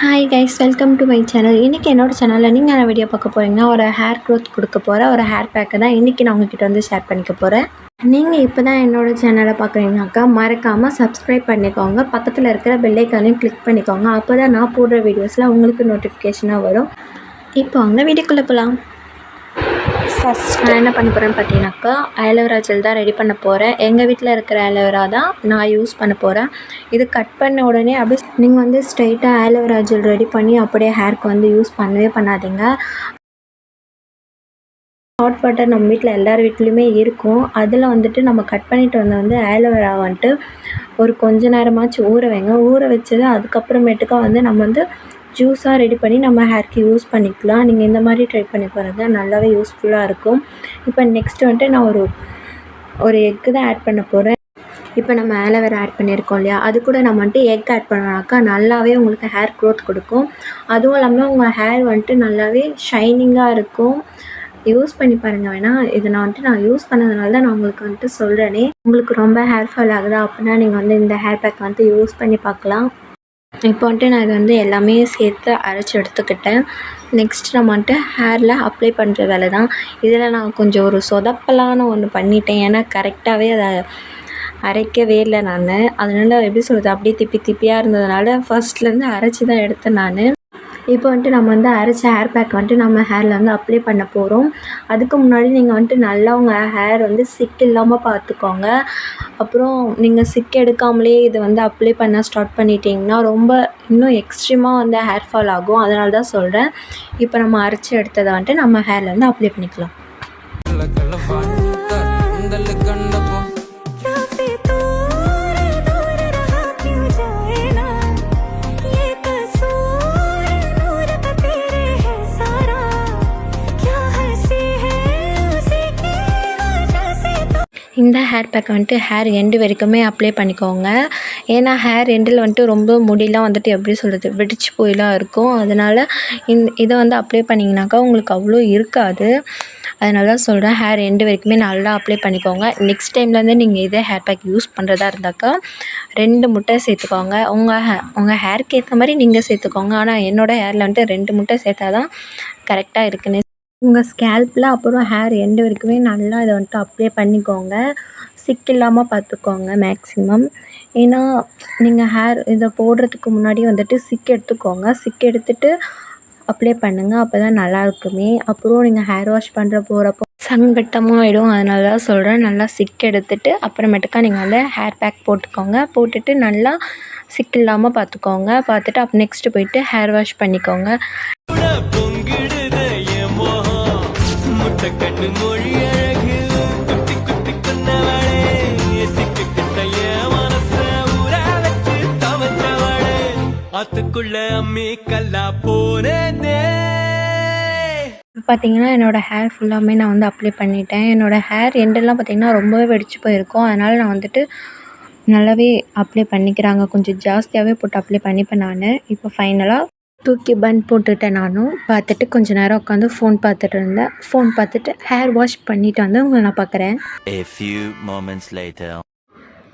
Hi guys, welcome to my channel. இன்றைக்கி என்னோடய சேனலில் நீங்கள் என்ன வீடியோ பார்க்க போகிறீங்கன்னா, ஒரு ஹேர் க்ரோத் கொடுக்க போகிற ஒரு ஹேர் பேக்கை தான் இன்றைக்கி நான் உங்ககிட்ட வந்து ஷேர் பண்ணிக்க போகிறேன். நீங்கள் இப்போ தான் என்னோடய சேனலை பார்க்குறீங்கனாக்கா மறக்காமல் சப்ஸ்கிரைப் பண்ணிக்கோங்க. பக்கத்தில் இருக்கிற பெல் ஐக்கானையும் கிளிக் பண்ணிக்கோங்க. அப்போ தான் நான் போடுற வீடியோஸில் உங்களுக்கு நோட்டிஃபிகேஷனாக வரும். இப்போ அவங்க வீடியோக்குள்ளே போகலாம். ஃபஸ்ட் நான் என்ன பண்ண போகிறேன்னு பார்த்தீங்கன்னாக்கா, ஆலோவேரா ஜெல் தான் ரெடி பண்ண போகிறேன். எங்கள் வீட்டில் இருக்கிற ஆலோவேரா தான் நான் யூஸ் பண்ண போகிறேன். இது கட் பண்ண உடனே அப்படியே நீங்கள் வந்து ஸ்ட்ரைட்டாக ஆலோவேரா ஜெல் ரெடி பண்ணி அப்படியே ஹேருக்கு வந்து யூஸ் பண்ணவே பண்ணாதீங்க. ஹாட் வாட்டர் நம்ம வீட்டில் எல்லார் வீட்லேயுமே இருக்கும். அதில் வந்துட்டு நம்ம கட் பண்ணிட்டு வந்து ஆலோவேரா வந்துட்டு ஒரு கொஞ்ச நேரமாச்சும் ஊற வைங்க. ஊற வச்சது அதுக்கப்புறமேட்டுக்கா வந்து நம்ம வந்து ஜூஸாக ரெடி பண்ணி நம்ம ஹேருக்கு யூஸ் பண்ணிக்கலாம். நீங்கள் இந்த மாதிரி ட்ரை பண்ணி பாருங்கள், நல்லாவே யூஸ்ஃபுல்லாக இருக்கும். இப்போ நெக்ஸ்ட் வந்துட்டு நான் ஒரு எக்கு தான் ஆட் பண்ண போகிறேன். இப்போ நம்ம ஆலோவேரா ஆட் பண்ணியிருக்கோம் இல்லையா, அது கூட நம்ம வந்துட்டு எக் ஆட் பண்ணோம்னாக்கா நல்லாவே உங்களுக்கு ஹேர் க்ரோத் கொடுக்கும். அதுவும் இல்லாமல் உங்கள் ஹேர் வந்துட்டு நல்லாவே ஷைனிங்காக இருக்கும். யூஸ் பண்ணி பாருங்கள். வேணால் இதை நான் யூஸ் பண்ணதுனால தான் நான் உங்களுக்கு வந்துட்டு சொல்கிறேனே. உங்களுக்கு ரொம்ப ஹேர் ஃபால் ஆகுதா அப்படின்னா நீங்கள் வந்து இந்த ஹேர் பேக் வந்து யூஸ் பண்ணி பார்க்கலாம். இப்போ வந்துட்டு நான் இது வந்து எல்லாமே சேர்த்து அரைச்சி எடுத்துக்கிட்டேன். நெக்ஸ்ட் நம்ம வந்துட்டு ஹேரில் அப்ளை பண்ணுற வேலை தான். இதில் நான் கொஞ்சம் ஒரு சொதப்பலான ஒன்று பண்ணிட்டேன். ஏன்னா கரெக்டாகவே அதை அரைக்கவே இல்லை நான். அதனால எப்படி சொல்கிறது, அப்படியே திப்பியாக இருந்ததுனால ஃபர்ஸ்ட்லேருந்து அரைச்சி தான் எடுத்தேன் நான். இப்போ வந்துட்டு நம்ம வந்து அரைச்ச ஹேர் பேக் வந்துட்டு நம்ம ஹேரில் வந்து அப்ளை பண்ண போகிறோம். அதுக்கு முன்னாடி நீங்கள் வந்துட்டு நல்லா உங்கள் ஹேர் வந்து சிக் இல்லாமல் பார்த்துக்கோங்க. அப்புறம் நீங்கள் சிக் எடுக்காமலே இதை வந்து அப்ளை பண்ண ஸ்டார்ட் பண்ணிட்டீங்கன்னா ரொம்ப இன்னும் எக்ஸ்ட்ரீமாக வந்து ஹேர் ஃபால் ஆகும். அதனால தான் சொல்கிறேன். இப்போ நம்ம அரைச்சி எடுத்ததை வந்துட்டு நம்ம ஹேரில் வந்து அப்ளை பண்ணிக்கலாம். இந்த ஹேர் பேக்கை வந்துட்டு ஹேர் எண்டு வரைக்குமே அப்ளை பண்ணிக்கோங்க. ஏன்னா ஹேர் எண்டில் வந்துட்டு ரொம்ப முடியெலாம் வந்துட்டு எப்படி சொல்கிறது, வெடிச்சு போயெலாம் இருக்கும். அதனால் இதை வந்து அப்ளை பண்ணிங்கனாக்கா உங்களுக்கு அவ்வளோ இருக்காது. அதனால தான் சொல்கிறேன், ஹேர் எண்டு வரைக்குமே நல்லா அப்ளை பண்ணிக்கோங்க. நெக்ஸ்ட் டைம்லேருந்து நீங்கள் இதே ஹேர் பேக் யூஸ் பண்ணுறதா இருந்தாக்கா 2 முட்டை சேர்த்துக்கோங்க. உங்கள் ஹேருக்கு ஏற்ற மாதிரி நீங்கள் சேர்த்துக்கோங்க. ஆனால் என்னோடய ஹேரில் வந்துட்டு 2 முட்டை சேர்த்தா தான் கரெக்டாக இருக்குன்னு. உங்கள் ஸ்கேல்பில் அப்புறம் ஹேர் எண்டு வரைக்குமே நல்லா இதை வந்துட்டு அப்ளை பண்ணிக்கோங்க. சிக் இல்லாமல் பார்த்துக்கோங்க மேக்ஸிமம். ஏன்னா நீங்கள் ஹேர் இதை போடுறதுக்கு முன்னாடி வந்துட்டு சிக் எடுத்துக்கோங்க. சிக் எடுத்துகிட்டு அப்ளை பண்ணுங்கள். அப்போ தான் நல்லா இருக்குமே. அப்புறம் நீங்கள் ஹேர் வாஷ் போகிறப்போ சங்கட்டமாக ஆகிடும். அதனால தான் சொல்கிறேன், நல்லா சிக் எடுத்துகிட்டு அப்புறமேட்டுக்கா நீங்கள் வந்து ஹேர் பேக் போட்டுக்கோங்க. போட்டுட்டு நல்லா சிக் இல்லாமல் பார்த்துக்கோங்க. பார்த்துட்டு அப்போ நெக்ஸ்ட்டு போயிட்டு ஹேர் வாஷ் பண்ணிக்கோங்க. பார்த்தீங்கன்னா என்னோடய ஹேர் ஃபுல்லாமே நான் வந்து அப்ளை பண்ணிட்டேன். என்னோடய ஹேர் எண்டெல்லாம் பார்த்திங்கன்னா ரொம்பவே வெடிச்சு போயிருக்கும். அதனால் நான் வந்துட்டு நல்லாவே அப்ளை பண்ணிக்கிறாங்க. கொஞ்சம் ஜாஸ்தியாகவே போட்டு அப்ளை பண்ணிப்பேன் நான். இப்போ ஃபைனலாக தூக்கி பன் போட்டுட்டேன் நானும். பார்த்துட்டு கொஞ்சம் நேரம் உட்காந்து ஃபோன் பார்த்துட்டு இருந்தேன். ஃபோன் பார்த்துட்டு ஹேர் வாஷ் பண்ணிவிட்டு வந்து உங்களை நான் பார்க்குறேன்.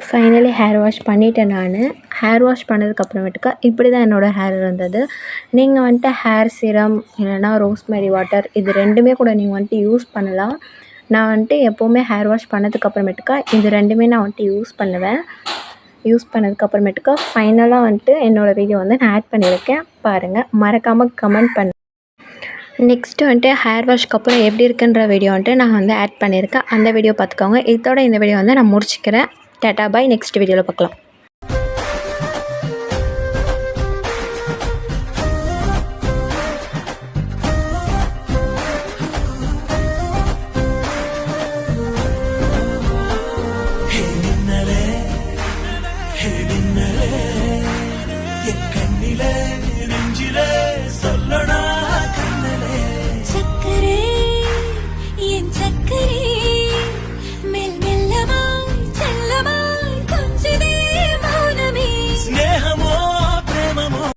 ஃபைனலி ஹேர் வாஷ் பண்ணிவிட்டேன் நான். ஹேர் வாஷ் பண்ணதுக்கப்புறமேட்டுக்கா இப்படி தான் என்னோடய ஹேர் இருந்தது. நீங்கள் வந்துட்டு ஹேர் சீரம் இல்லைனா ரோஸ்மேரி வாட்டர் இது 2மே கூட நீங்கள் வந்துட்டு யூஸ் பண்ணலாம். நான் வந்துட்டு எப்போவுமே ஹேர் வாஷ் பண்ணதுக்கப்புறமேட்டுக்கா இது 2மே நான் வந்துட்டு யூஸ் பண்ணுவேன். யூஸ் பண்ணதுக்கப்புறமேட்டுக்கா ஃபைனலாக வந்துட்டு என்னோடய வீடியோ வந்து நான் ஆட் பண்ணியிருக்கேன். பாருங்கள், மறக்காமல் கமெண்ட் பண்ணு. நெக்ஸ்ட்டு வந்துட்டு ஹேர் வாஷ்க்கு அப்புறம் எப்படி இருக்குன்ற வீடியோ வந்துட்டு நான் வந்து ஆட் பண்ணியிருக்கேன். அந்த வீடியோ பார்த்துக்கோங்க. இதோட இந்த வீடியோ வந்து நான் முடிச்சுக்கிறேன். டாட்டா பாய். நெக்ஸ்ட் வீடியோவில் பார்க்கலாம். கண்ணிலே